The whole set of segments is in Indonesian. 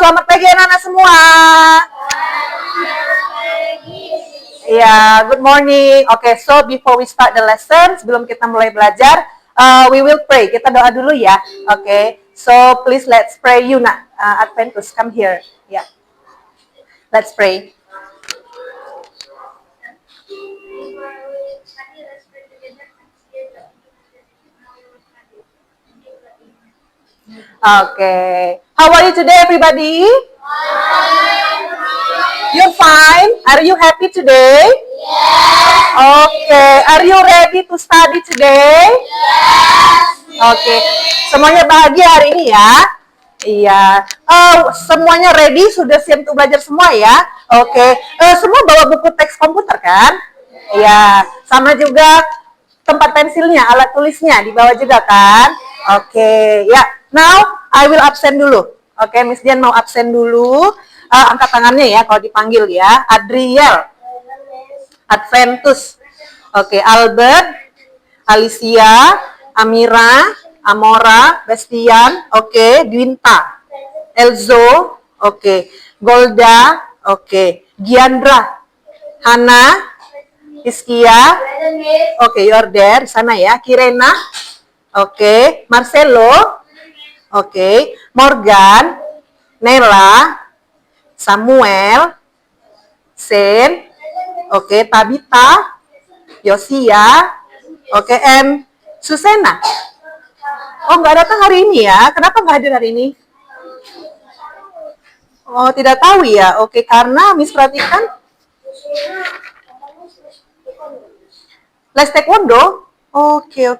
selamat pagi anak-anak semua. Ya, good morning. Oke, so before we start the lesson, sebelum kita mulai belajar, we will pray. Kita doa dulu ya. Oke, so please let's pray. Yuna, Adventus, come here. Ya, let's pray. Okay. How are you today, everybody? You're fine? Are you happy today? Yes. Okay. Are you ready to study today? Yes. Okay. Semuanya bahagia hari ini ya? Iya. Semuanya ready? Sudah siap untuk belajar semua ya? Oke. Semua bawa buku teks komputer kan? Iya. Sama juga tempat pensilnya, alat tulisnya dibawa juga kan? Oke. Ya. Now, I will absen dulu. Oke, Miss Dian mau absen dulu. Angkat tangannya ya kalau dipanggil ya. Adriel, Adventus, oke, Albert, Alicia, Amira, Amora, Bestian, oke, Dwinta, Elzo, oke, Golda, oke, Giandra, Hana, Iskia, oke, you're there, sana ya, Kirena, oke, Marcelo, oke, Morgan, Nela, Samuel, Sen, oke, Tabita, Yosia, oke, and Susena. Oh, nggak datang hari ini ya? Kenapa nggak hadir hari ini? Oh, tidak tahu ya? Oke, karena Miss perhatikan les taekwondo. Oke.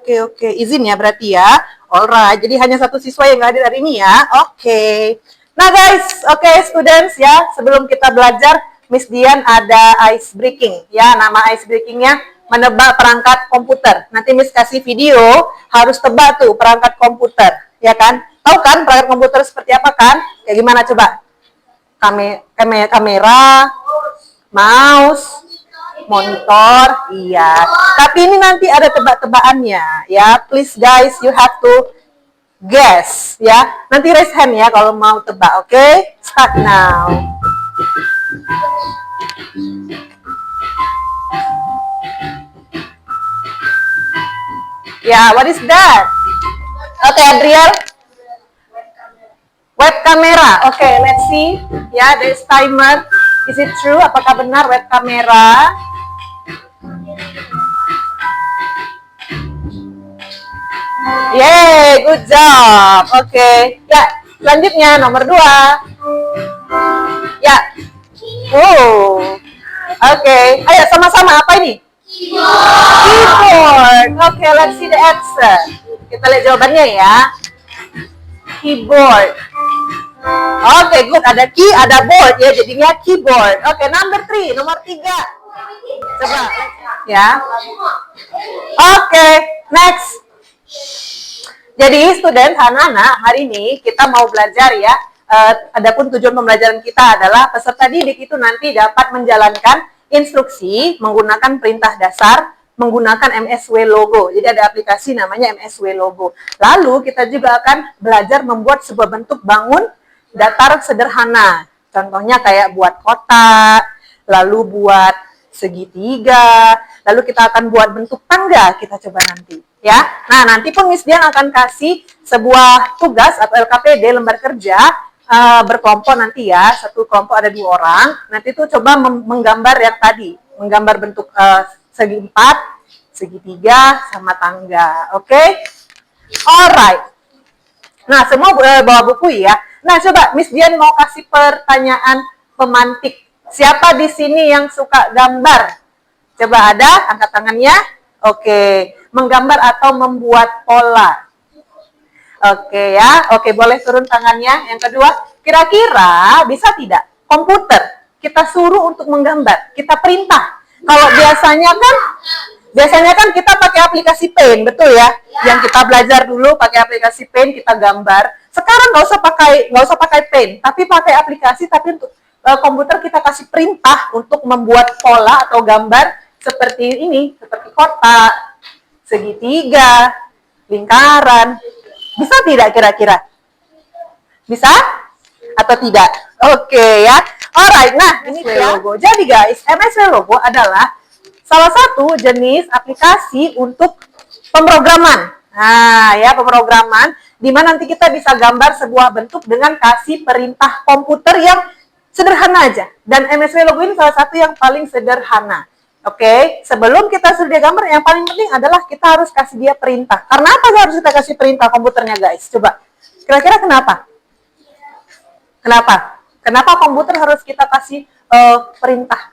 Izin ya berarti ya. Alright, jadi hanya satu siswa yang nggak hadir hari ini ya. Oke. Nah guys, oke students ya, sebelum kita belajar, Miss Dian ada ice breaking ya. Nama ice breakingnya menebak perangkat komputer. Nanti Miss kasih video, harus tebak tuh perangkat komputer, ya kan? Tahu kan perangkat komputer seperti apa kan? Kayak gimana coba? Kamera, mouse, monitor, iya. Tapi ini nanti ada tebak-tebakannya, ya. Please guys, you have to guess, ya. Nanti raise hand ya kalau mau tebak, oke? Start now. Ya, what is that? Oke, Adriel. Web kamera. Oke, let's see. Ya, there is timer. Is it true? Apakah benar web kamera? Yeay, good job. Oke. Ya, selanjutnya nomor 2. Ya. Oke. Ayo sama-sama apa ini? Keyboard. Oke, let's see the answer. Kita lihat jawabannya ya. Keyboard. Oke, good. Ada key, ada board ya, jadinya keyboard. Oke, nomor 3. Coba ya. Oke, next. Jadi student anak-anak, hari ini kita mau belajar ya. Adapun tujuan pembelajaran kita adalah peserta didik itu nanti dapat menjalankan instruksi menggunakan perintah dasar menggunakan MSW Logo. Jadi ada aplikasi namanya MSW Logo. Lalu kita juga akan belajar membuat sebuah bentuk bangun datar sederhana. Contohnya kayak buat kotak, lalu buat segitiga, lalu kita akan buat bentuk tangga, kita coba nanti. Ya, nah nanti pun Miss Dian akan kasih sebuah tugas atau LKPD, lembar kerja, berkelompok nanti ya, satu kelompok ada 2 orang, nanti tuh coba menggambar yang tadi, menggambar bentuk segi 4, segitiga, sama tangga, oke? Alright. Nah, semua bawa buku ya. Nah, coba Miss Dian mau kasih pertanyaan pemantik. Siapa di sini yang suka gambar? Coba ada, angkat tangannya. Oke, menggambar atau membuat pola. Oke ya, oke boleh turun tangannya. Yang kedua, kira-kira bisa tidak komputer kita suruh untuk menggambar, kita perintah. Kalau biasanya kan kita pakai aplikasi Paint, betul ya? Yang kita belajar dulu pakai aplikasi Paint, kita gambar. Sekarang nggak usah pakai Paint, tapi pakai aplikasi. Tapi untuk komputer kita kasih perintah untuk membuat pola atau gambar seperti ini, seperti kotak, segitiga, lingkaran. Bisa tidak kira-kira? Bisa? Atau atau tidak? Oke ya. Alright, nah ini logo. Jadi guys, MSW Logo adalah salah satu jenis aplikasi untuk pemrograman. Nah, ya pemrograman di mana nanti kita bisa gambar sebuah bentuk dengan kasih perintah komputer yang sederhana aja. Dan MSW Logo ini salah satu yang paling sederhana. Oke, sebelum kita sudah gambar, yang paling penting adalah kita harus kasih dia perintah. Karena apa harus kita kasih perintah komputernya, guys? Coba, kira-kira kenapa? Kenapa? Kenapa komputer harus kita kasih perintah?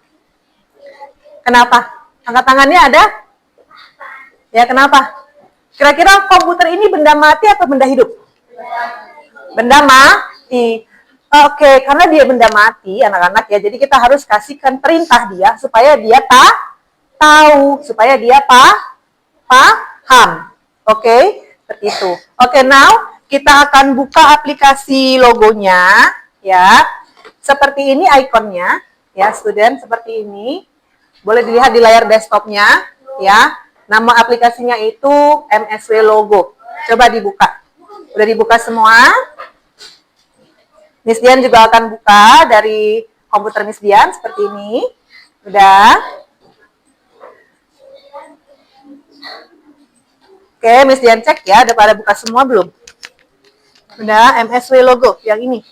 Kenapa? Angkat tangannya ada? Ya, kenapa? Kira-kira komputer ini benda mati atau benda hidup? Benda mati. Oke, karena dia benda mati, anak-anak ya, jadi kita harus kasihkan perintah dia supaya dia tahu, supaya dia paham. Oke, seperti itu. Oke, now kita akan buka aplikasi logonya, ya. Seperti ini ikonnya, ya, student, seperti ini. Boleh dilihat di layar desktopnya, ya. Nama aplikasinya itu MSW Logo. Coba dibuka. Udah dibuka semua? Miss Dian juga akan buka dari komputer Miss Dian seperti ini. Udah. Oke, Miss Dian cek ya, udah pada buka semua belum? Udah, MSW Logo yang ini.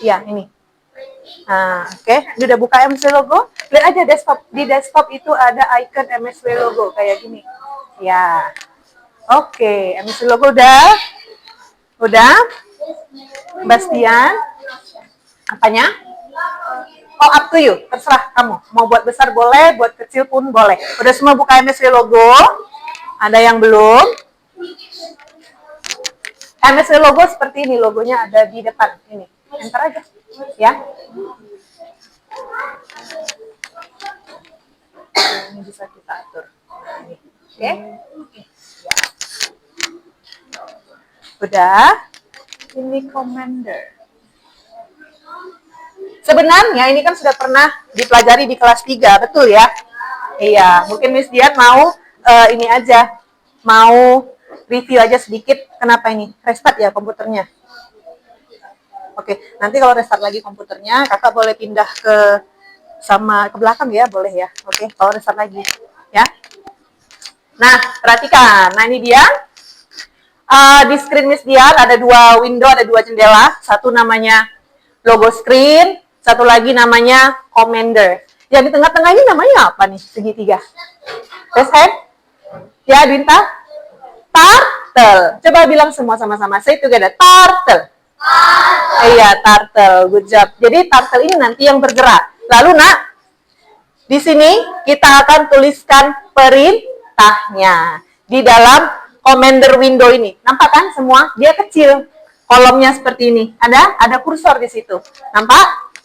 Ya, ini. Nah, oke, ini udah buka MSW Logo. Lihat aja desktop. Di desktop itu ada icon MSW Logo kayak gini. Ya. Oke, MSW Logo udah. Udah. Bastian, apanya? Oh, up to you, terserah kamu. Mau buat besar boleh, buat kecil pun boleh. Udah semua buka MSW Logo? Ada yang belum? MSW Logo seperti ini, logonya ada di depan. Ini, enter aja, ya. Ini bisa kita atur. Oke? Udah. Ini Commander. Sebenarnya ini kan sudah pernah dipelajari di kelas 3, betul ya? Iya, mungkin Miss Dian mau ini aja, mau review aja sedikit. Kenapa ini? Restart ya komputernya. Oke, nanti kalau restart lagi komputernya, kakak boleh pindah ke belakang ya, boleh ya. Oke, kalau restart lagi, ya. Nah, perhatikan. Nah, ini dia. Di screen Miss Dian ada dua window, ada dua jendela. Satu namanya logo screen, satu lagi namanya Commander. Yang di tengah-tengah ini namanya apa nih? Segitiga. Raise hand. Ya, Dinta. Turtle. Coba bilang semua sama-sama. Say together. Turtle. Iya, turtle. Good job. Jadi turtle ini nanti yang bergerak. Lalu nak, di sini kita akan tuliskan perintahnya di dalam Commander window ini. Nampak kan semua? Dia kecil. Kolomnya seperti ini. Ada kursor di situ. Nampak?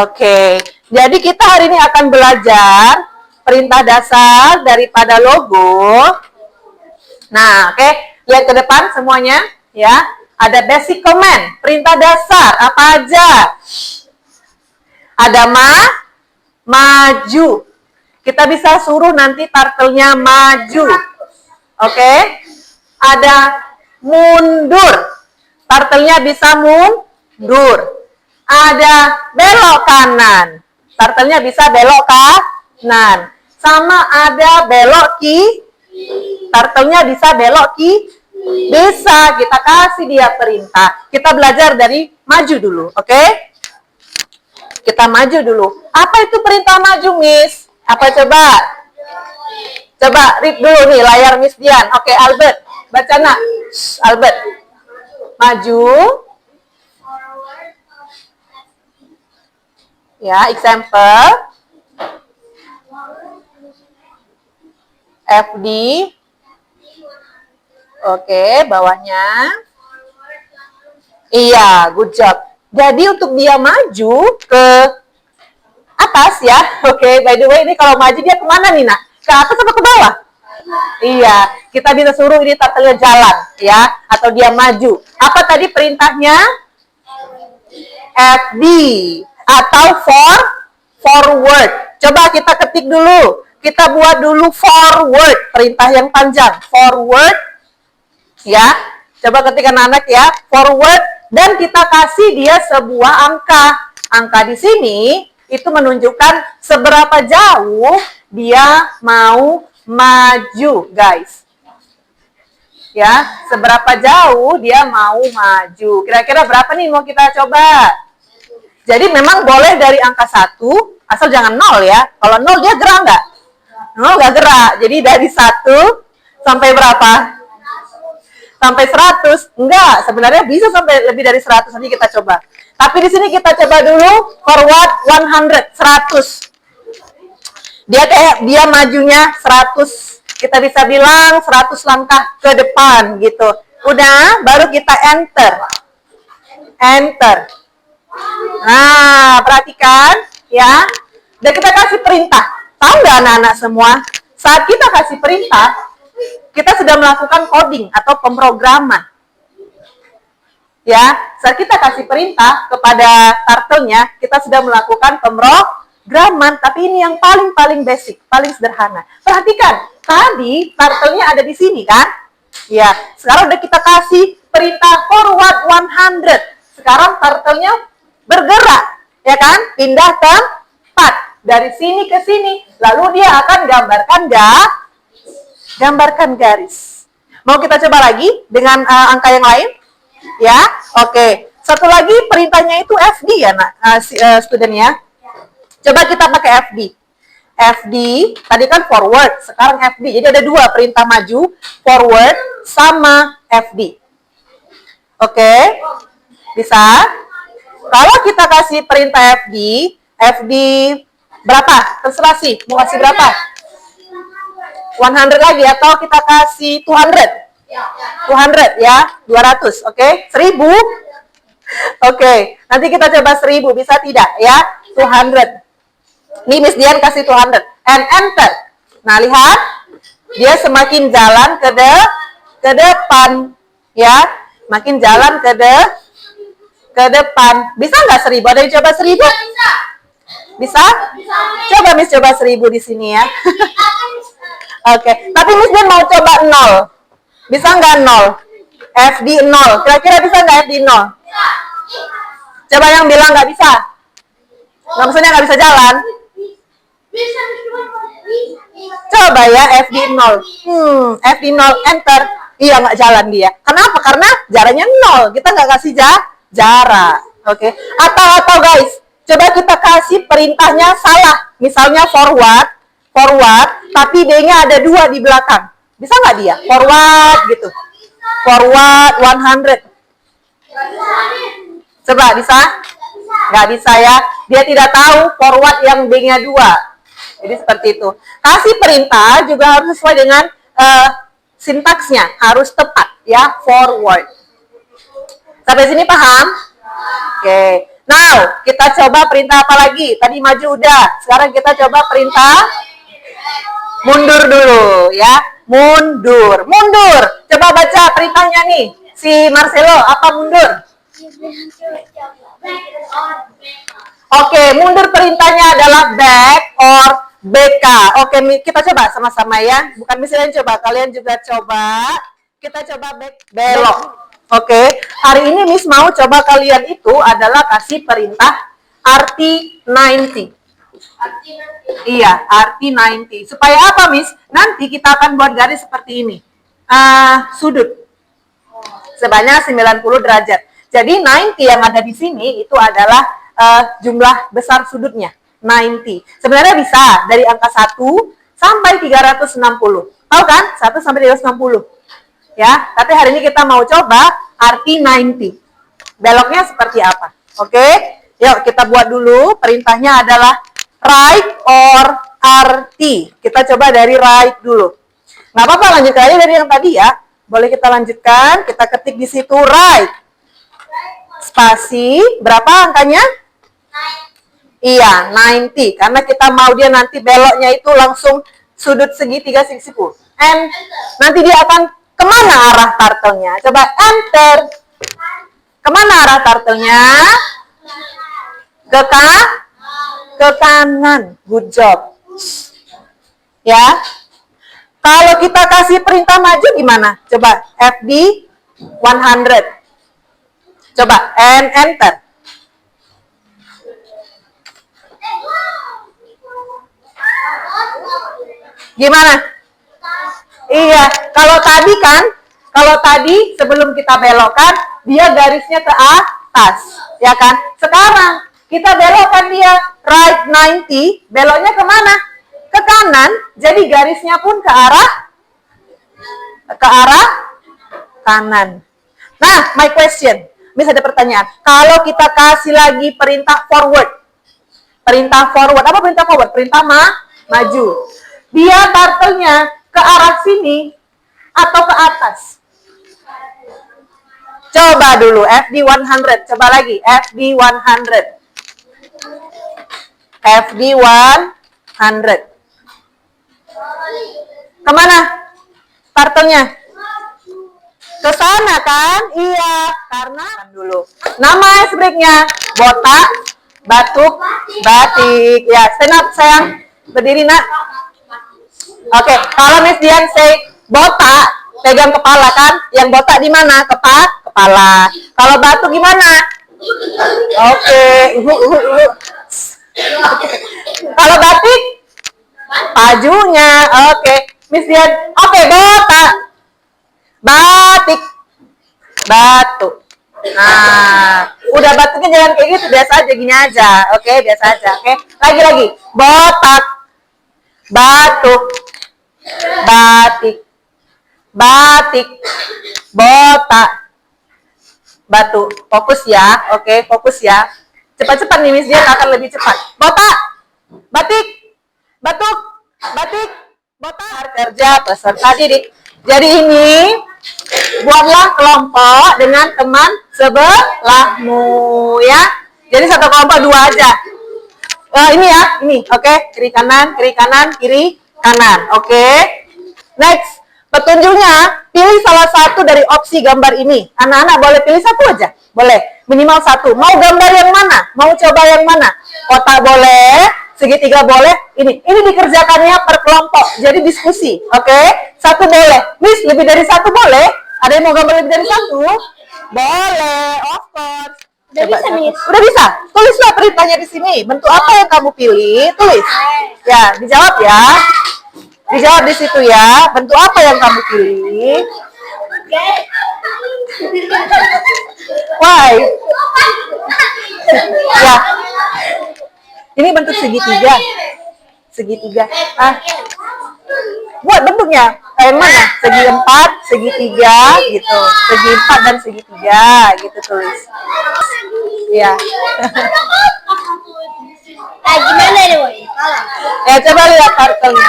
Oke. Jadi kita hari ini akan belajar perintah dasar daripada logo. Nah, oke. Lihat ke depan semuanya, ya. Ada basic command, perintah dasar apa aja? Ada maju. Kita bisa suruh nanti turtle-nya maju. Oke, ada mundur, turtle-nya bisa mundur. Ada belok kanan, turtle-nya bisa belok kanan. Sama ada belok turtle-nya bisa belok bisa. Kita kasih dia perintah. Kita belajar dari maju dulu, oke? Kita maju dulu. Apa itu perintah maju, Miss? Apa coba? Coba read dulu nih layar Miss Dian. Oke, Albert. Baca nak. Albert. Maju. Ya, example. FD. Oke, bawahnya. Iya, good job. Jadi untuk dia maju ke atas ya. Oke, by the way ini kalau maju dia kemana nih nak? Ke atas atau ke bawah? Iya, kita bisa suruh ini turtle-nya jalan ya, atau dia maju. Apa tadi perintahnya? FD atau forward. Coba kita ketik dulu. Kita buat dulu forward, perintah yang panjang. Forward ya. Coba ketik anak-anak ya. Forward dan kita kasih dia sebuah angka. Angka di sini itu menunjukkan seberapa jauh dia mau maju, guys. Ya, seberapa jauh dia mau maju. Kira-kira berapa nih mau kita coba? Jadi memang boleh dari angka 1, asal jangan 0 ya. Kalau 0 dia gerak nggak? 0 nggak gerak. Jadi dari 1 sampai berapa? Sampai 100? Enggak, sebenarnya bisa sampai lebih dari 100. Nanti kita coba. Tapi di sini kita coba dulu forward 100, 100. Dia majunya 100. Kita bisa bilang 100 langkah ke depan gitu. Udah, baru kita enter. Enter. Nah, perhatikan ya. Dan kita kasih perintah. Tahu nggak anak-anak semua? Saat kita kasih perintah, kita sudah melakukan coding atau pemrograman. Ya, saat kita kasih perintah kepada turtle-nya, kita sudah melakukan pemrograman. Tapi ini yang paling basic, paling sederhana. Perhatikan, tadi turtle-nya ada di sini kan? Ya, sekarang udah kita kasih perintah forward 100. Sekarang turtle-nya bergerak, ya kan? Pindah tempat dari sini ke sini. Lalu dia akan gambarkan garis. Mau kita coba lagi dengan angka yang lain? Ya, oke. Satu lagi perintahnya itu FD ya, studentnya. Coba kita pakai FD. FD, tadi kan forward, sekarang FD. Jadi ada dua perintah maju, forward sama FD. Oke, bisa? Kalau kita kasih perintah FD berapa? Terserah sih, mau kasih berapa? 100 lagi atau kita kasih 200? 200 ya, 200, oke? 1000? Oke, nanti kita coba 1000, bisa tidak ya? 200. Nih Miss Dian kasih 200 and enter. Nah, lihat dia semakin jalan ke depan ya, makin jalan ke depan. Bisa nggak 1000? Ada yang coba 1000? Bisa? Coba Miss coba 1000 di sini ya. Oke, tapi Miss Dian mau coba 0. Bisa nggak 0? FD 0. Kira-kira bisa nggak FD 0? Coba yang bilang nggak bisa. Nggak, maksudnya nggak bisa jalan. Coba ya FD 0. FD 0 enter. Iya, nggak jalan dia. Kenapa? Karena jaraknya 0. Kita nggak kasih jarak. Oke. Atau guys, coba kita kasih perintahnya salah. Misalnya forward, tapi D-nya ada 2 di belakang. Bisa nggak dia? Forward gitu. Forward 100. Coba bisa? Nggak bisa ya. Dia tidak tahu forward yang D-nya 2. Jadi seperti itu. Kasih perintah juga harus sesuai dengan sintaksnya. Harus tepat ya. Forward. Sampai sini paham? Oke. Now, kita coba perintah apa lagi? Tadi maju udah. Sekarang kita coba perintah mundur dulu ya. Mundur. Coba baca perintahnya nih. Si Marcelo, apa mundur? Oke, mundur perintahnya adalah back or BK. Oke, kita coba sama-sama ya. Bukan misalnya coba, kalian juga coba. Kita coba belok. Oke, hari ini Miss mau coba kalian itu adalah kasih perintah RT90. Iya, RT90. Supaya apa, Miss? Nanti kita akan buat garis seperti ini. Sudut. Sebanyak 90 derajat. Jadi 90 yang ada di sini itu adalah jumlah besar sudutnya. 90. Sebenarnya bisa dari angka 1 sampai 360. Tahu kan? 1 sampai 360. Ya, tapi hari ini kita mau coba RT90. Beloknya seperti apa? Oke? Yuk, kita buat dulu. Perintahnya adalah right or RT. Kita coba dari right dulu. Nggak apa-apa, lanjut aja dari yang tadi ya. Boleh kita lanjutkan. Kita ketik di situ right. Spasi. Berapa angkanya? Iya, 90. Karena kita mau dia nanti beloknya itu langsung sudut segitiga siku. And nanti dia akan kemana arah turtle-nya? Coba enter. Kemana arah turtle-nya? Ke kanan. Good job. Ya. Kalau kita kasih perintah maju gimana? Coba FD 100. Coba, and enter. Gimana? Iya, kalau tadi sebelum kita belokkan, dia garisnya ke atas, ya kan? Sekarang kita belokkan dia right 90, beloknya kemana? Ke kanan, jadi garisnya pun ke arah kanan. Nah, my question, Miss ada pertanyaan. Kalau kita kasih lagi perintah forward, apa perintah forward? Perintah maju. Dia turtle-nya ke arah sini atau ke atas? Coba dulu FD 100, coba lagi FD 100. FD 100. Kemana turtle-nya? Ke sana kan? Iya, karena dulu. Nama break-nya botak, batuk, batik. Ya, stand up sayang. Berdiri nak. Oke, kalau Miss Dian say botak, pegang kepala kan? Yang botak di mana? Kepala. Kalau batuk gimana? Oke. Kalau batik? Pajunya. Oke. Miss Dian. Oke, botak. Batik. Batuk. Nah, udah batuknya jangan kayak gitu, biasa aja gini aja. Oke, biasa aja. Oke. Lagi. Botak. Batuk. Batik. Botak. Batuk. Fokus ya. Oke, fokus ya. Cepat-cepat nih Miss Dian akan lebih cepat. Botak. Batik. Batuk. Batik. Botak. Kerja peserta didik. Jadi ini buatlah kelompok dengan teman sebelahmu ya. Jadi satu kelompok 2 aja. Ini ya, ini. Oke, kiri kanan, kiri kanan. Oke. Next, petunjuknya pilih salah satu dari opsi gambar ini. Anak-anak boleh pilih satu aja. Boleh, minimal satu. Mau gambar yang mana? Mau coba yang mana? Kotak boleh, segitiga boleh. Ini dikerjakannya per kelompok. Jadi diskusi, oke? Satu boleh. Miss, lebih dari satu boleh? Ada yang mau gambar lebih dari satu? Boleh, of course. Udah bisa, Miss. Udah bisa. Tulislah perintahnya di sini. Bentuk apa yang kamu pilih? Tulis. Ya, dijawab ya. Dijawab di situ ya. Bentuk apa yang kamu pilih? Why? Ya. Ini bentuk segitiga. Buat bentuknya. Yang mana? Segi 4, segitiga, gitu. Segi 4 dan segitiga, gitu tulis. Ya. Gimana nih, Boy? Ya, coba lihat turtle-nya.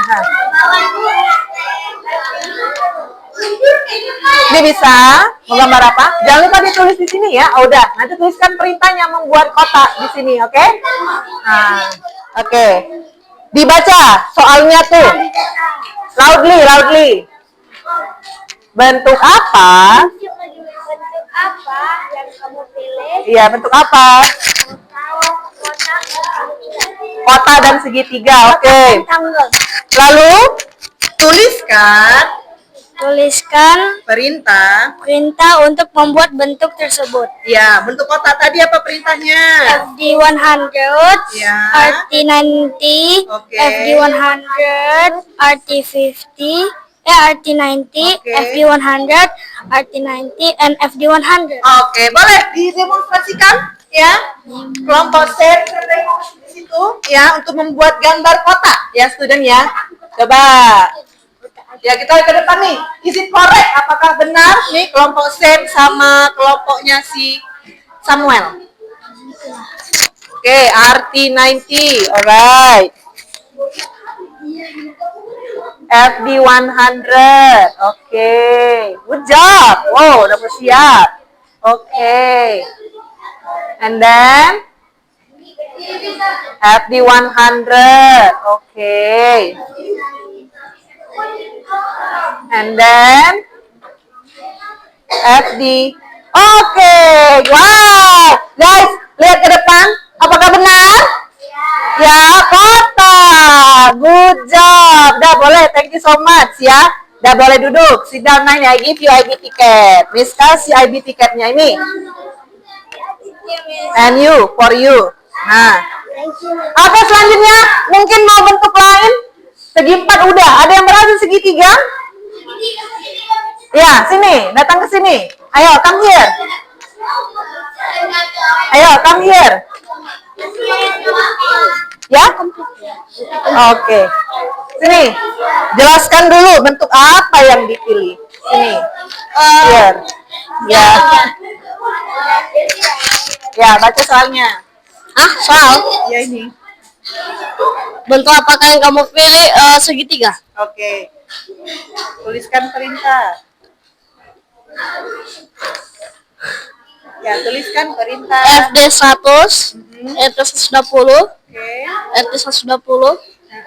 Ini bisa? Mau gambar apa? Jangan lupa ditulis di sini ya. Oh, udah. Nanti tuliskan perintahnya membuat kotak di sini, oke? Nah, oke. Dibaca soalnya tuh. Loudly. Bentuk apa? Bentuk apa yang kamu pilih? Iya, bentuk apa? Kotak dan segitiga, oke. Lalu tuliskan perintah untuk membuat bentuk tersebut. ya. Bentuk kotak tadi apa perintahnya? FD 100, Ya. RT 90, Oke. FD 100, RT 50, RT 90, Oke. FD 100, RT 90, and FD 100. Oke, boleh didemonstrasikan ya. Kelompok set di situ ya untuk membuat gambar kotak ya, student ya. Coba. Ya, kita lihat ke depan nih. Is it correct? Apakah benar nih kelompok Sam sama kelompoknya si Samuel? Oke, RT90. Alright. FD 100. Oke. Good job. Wow, udah bersiap. Oke. And then FD 100. Oke. And then FD. Oke. Wow. Guys, lihat ke depan. Apakah benar? Ya, kotak. Good job. Dah boleh. Thank you so much ya. Dah boleh duduk. Sit down, I give you IB ticket. Miss kasih IB tiketnya ini. And you, for you. Nah. Oke, selanjutnya mungkin mau bentuk lain. Segi 4 udah. Ada yang berhasil segitiga? Ya, sini. Datang ke sini. Ayo, come here. Ayo, come here. Ya? Oke. Sini. Jelaskan dulu bentuk apa yang dipilih. Sini. Here. Ya. Ya, baca soalnya. Soal. Ya, ini. Bentuk apakah yang kamu pilih segitiga? Oke. Tuliskan perintah. Ya, tuliskan perintah. FD 100, RT 120, Oke. RT 120,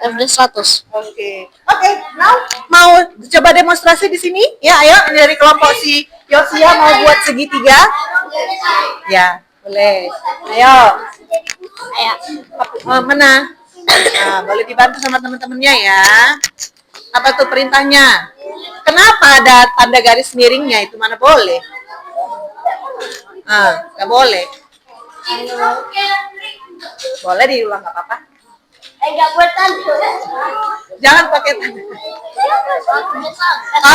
FD 100. Oke. Oke, now mau coba demonstrasi di sini? Ya, ayo dari kelompok si Yosia mau buat segitiga. Ya, boleh. Ayo. Mana? Nah, boleh dibantu sama teman-temannya ya. Apa tuh perintahnya? Kenapa ada tanda garis miringnya? Itu mana boleh? Nggak boleh. Boleh diulang, nggak apa-apa. Jangan pakai tanda.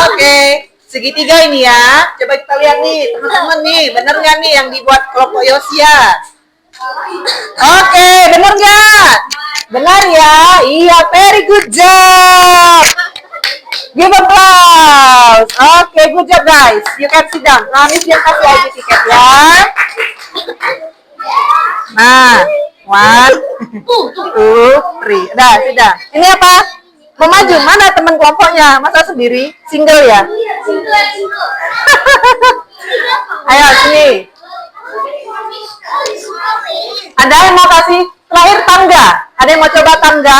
Oke, segitiga ini ya. Coba kita lihat nih, teman-teman nih, bener nggak nih yang dibuat kelompok Yosia? Oke, bener nggak? Benar ya? Iya, very good job. Give applause. Oke, good job guys. You can sit down. Nah, Miss yang kasih ID tiket ya. Nah, 1, 2, 3. Dah, sudah. Ini apa? Mau maju? Mana teman kelompoknya? Masa sendiri? Single ya? Ayo, sini. Ada yang mau kasih terakhir tangga? Ada yang mau coba tangga?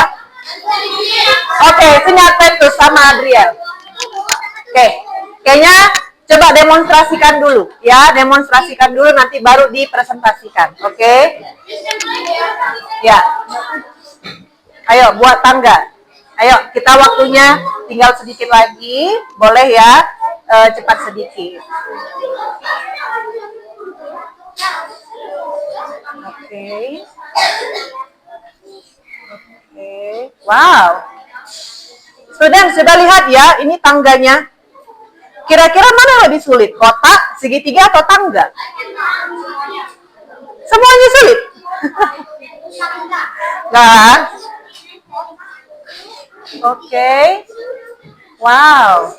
Oke, sini Adventus sama Adriel. Oke, kayaknya coba demonstrasikan dulu. Ya, demonstrasikan dulu nanti baru dipresentasikan. Oke? Ya. Ayo, buat tangga. Ayo, kita waktunya tinggal sedikit lagi. Boleh ya? Cepat sedikit. Oke. Wow. Student, sudah lihat ya, ini tangganya. Kira-kira mana yang lebih sulit? Kotak, segitiga, atau tangga? Semuanya sulit. Nah. Oke. Wow.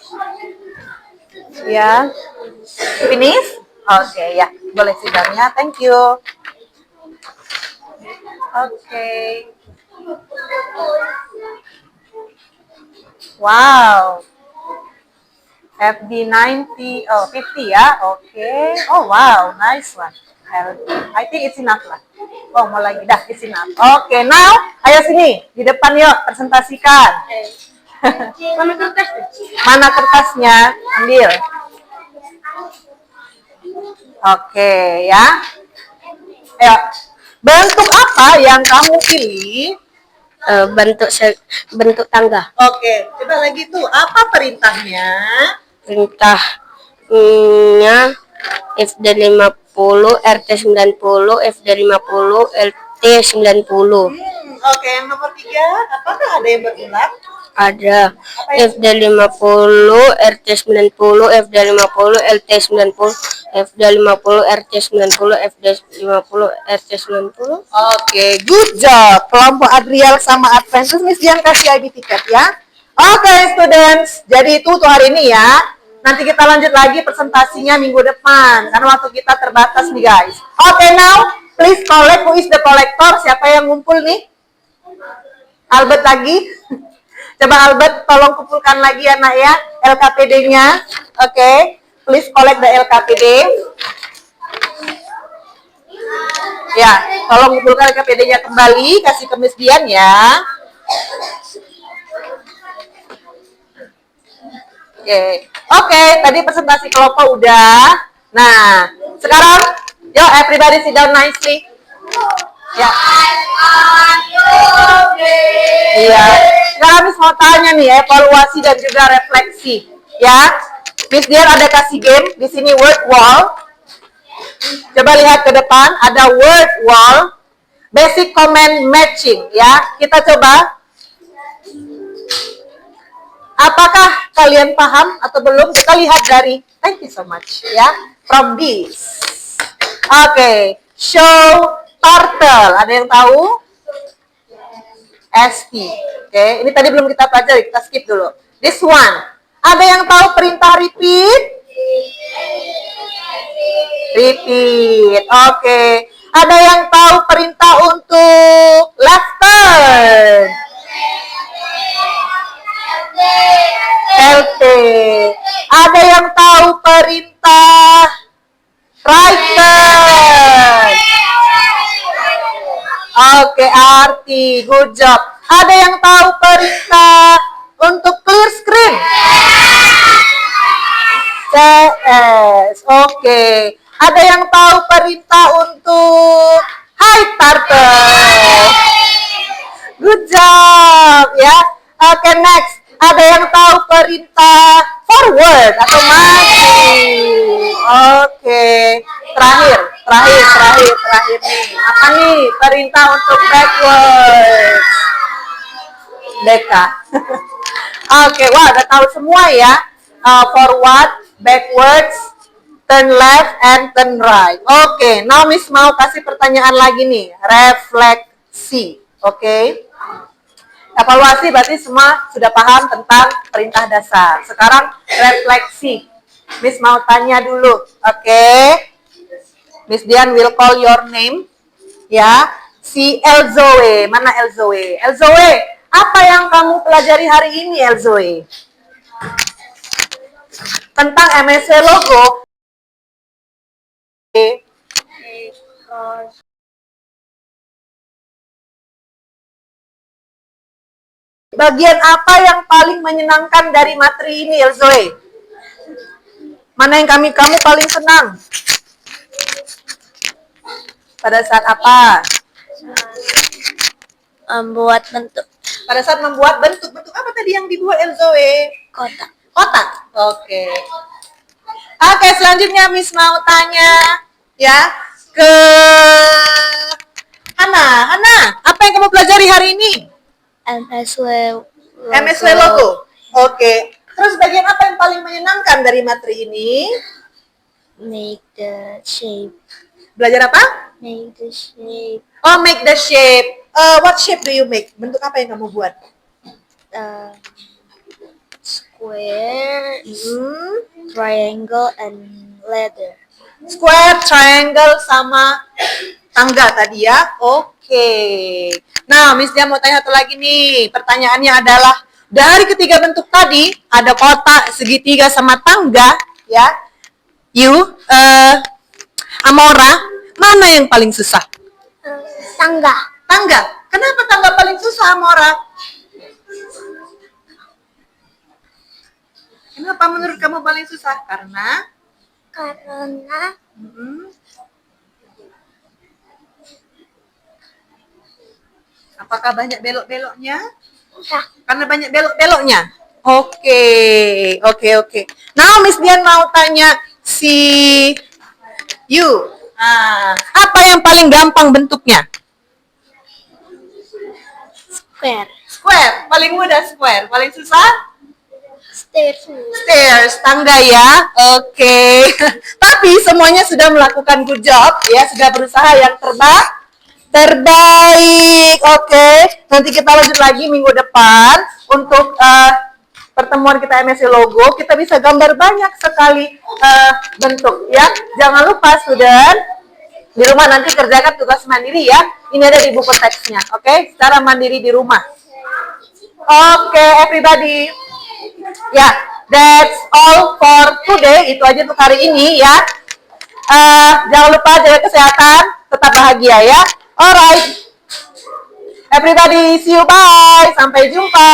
Ya. Finish? Oke, ya. Boleh sidangnya. Thank you. Oke. Wow. FD 90, 50 ya. Oke. Oh wow, nice one. I think it's enough lah. Oh, mau lagi. Dah, it's enough. Oke, now ayo sini. Di depan yuk, presentasikan. Mana kertasnya? Ambil. Oke, ya. Ayo. Bentuk apa yang kamu pilih? Bentuk tangga. Oke, coba lagi tuh. Apa perintahnya? Perintahnya FD 50, RT 90, FD 50, LT 90. Oke, yang nomor 3, apakah ada yang berulang? Ada FD 50, RT 90, FD 50, LT 90, FD 50, RT 90, FD 50, RT 90. Oke, good job. Kelompok Adriel sama Adventus, Miss Dian kasih ID tiket ya. Oke, students. Jadi itu untuk hari ini ya. Nanti kita lanjut lagi presentasinya minggu depan. Karena waktu kita terbatas nih guys. Oke, now please collect. Who is the collector? Siapa yang ngumpul nih? Albert lagi. Coba Albert tolong kumpulkan lagi ya nak ya. LKPD-nya. Oke. Please collect the LKPD. Ya, tolong kumpulkan LKPD-nya kembali. Kasih ke Miss Dian ya. Oke, tadi presentasi kelompok udah. Nah, sekarang yuk everybody sit down nicely. Ya. Iya. Sekarang Miss mau tanya nih, evaluasi dan juga refleksi. Ya. Miss Dian ada kasih game di sini word wall. Coba lihat ke depan, ada word wall, basic comment matching ya. Kita coba. Apakah kalian paham atau belum? Kita lihat dari, thank you so much ya, from this. Oke, show turtle. Ada yang tahu? ST. Oke, ini tadi belum kita pelajari, kita skip dulu. This one. Ada yang tahu perintah repeat? Repeat. Oke. Ada yang tahu perintah untuk left turn? LT. Ada yang tahu perintah right turn? Oke, arti. Good job. Ada yang tahu perintah untuk clear screen? CS. Oke. Ada yang tahu perintah untuk hide turtle? Good job ya. Oke, next. Ada yang tahu perintah forward atau maju? Oke. Terakhir nih. Apa nih perintah untuk backward? Deka. Oke, wah udah tahu semua ya. Forward, backwards, turn left, and turn right. Oke, now Miss mau kasih pertanyaan lagi nih. Refleksi. Oke. Evaluasi berarti semua sudah paham tentang perintah dasar. Sekarang refleksi. Miss mau tanya dulu. Oke. Miss Dian will call your name. Ya. Si Elzoe. Mana Elzoe? Elzoe, apa yang kamu pelajari hari ini, Elzoe? Tentang MSW logo. Bagian apa yang paling menyenangkan dari materi ini, Elzoe? Mana yang kamu paling senang? Pada saat apa? Membuat bentuk Pada saat membuat bentuk. Bentuk apa tadi yang dibuat, Elzoe? kotak. Kotak. Oke. Oke, selanjutnya Miss mau tanya ya ke Hana. Hana, apa yang kamu pelajari hari ini? MSW logo. Oke. Terus bagian apa yang paling menyenangkan dari materi ini? Make the shape. Belajar apa? Make the shape. Oh, make the shape. What shape do you make? Bentuk apa yang kamu buat? Square, triangle, and ladder. Square, triangle, sama tangga tadi ya. Oke. Nah, Miss dia mau tanya satu lagi nih. Pertanyaannya adalah, dari ketiga bentuk tadi, ada kotak, segitiga, sama tangga, ya. Amora, mana yang paling susah? Tangga. Tangga. Kenapa tangga paling susah, Amora? Kenapa menurut kamu paling susah? Karena apakah banyak belok-beloknya? ya, Karena banyak belok-beloknya. Oke. Nah, Miss Dian mau tanya si You. Apa yang paling gampang bentuknya? square. Square. Paling mudah square. Paling susah? Stairs. Tangga ya. Oke. Tapi semuanya sudah melakukan good job ya, sudah berusaha yang terbaik. Oke. Nanti kita lanjut lagi minggu depan untuk pertemuan kita MSC logo. Kita bisa gambar banyak sekali bentuk ya. Jangan lupa student, di rumah nanti kerjakan tugas mandiri ya. Ini ada di buku teksnya. Oke, secara mandiri di rumah. Oke, everybody. Ya, that's all for today. Itu aja untuk hari ini ya. Jangan lupa jaga kesehatan, tetap bahagia ya. Alright. Everybody, see you, bye. Sampai jumpa.